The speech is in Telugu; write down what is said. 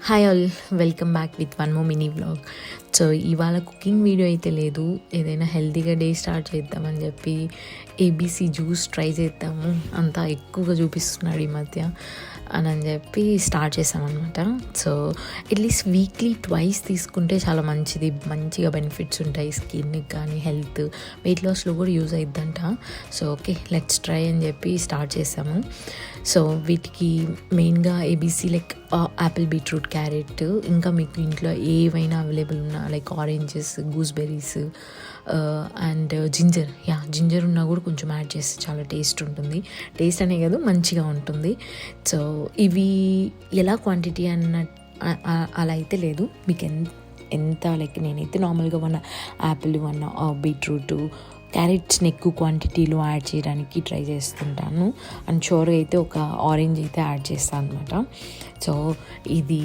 Hi all, welcome back with one more mini vlog. So ఇవాళ కుకింగ్ వీడియో అయితే లేదు, ఏదైనా హెల్తీగా డే స్టార్ట్ చేద్దామని చెప్పి ఏబీసీ జ్యూస్ ట్రై చేద్దాము, అంతా ఎక్కువగా చూపిస్తున్నాడు ఈ మధ్య అని చెప్పి స్టార్ట్ చేసామన్నమాట. సో అట్లీస్ట్ వీక్లీ ట్వైస్ తీసుకుంటే చాలా మంచిది, మంచిగా బెనిఫిట్స్ ఉంటాయి స్కిన్కి కానీ, హెల్త్, వెయిట్ లాస్లో కూడా యూజ్ అయిద్దంట. సో ఓకే, లెట్స్ ట్రై అని చెప్పి స్టార్ట్ చేసాము. సో వీటికి మెయిన్గా ABC like apple, beetroot, carrot, ఇంకా మీకు ఇంట్లో ఏవైనా అవైలబుల్ ఉన్నా like oranges, gooseberries and ginger ఉన్నా కూడా కొంచెం యాడ్ చేస్తే చాలా టేస్ట్ ఉంటుంది. టేస్ట్ అనే కాదు, మంచిగా ఉంటుంది. సో ఇవి ఎలా క్వాంటిటీ అలా అయితే లేదు, మీకు ఎంత లైక్ నేనైతే నార్మల్గా యాపిల్, బీట్రూట్, క్యారెట్స్ని ఎక్కువ క్వాంటిటీలో యాడ్ చేయడానికి ట్రై చేస్తుంటాను. అండ్ షూర్గా అయితే ఒక ఆరెంజ్ అయితే యాడ్ చేస్తాను అనమాట. సో ఇది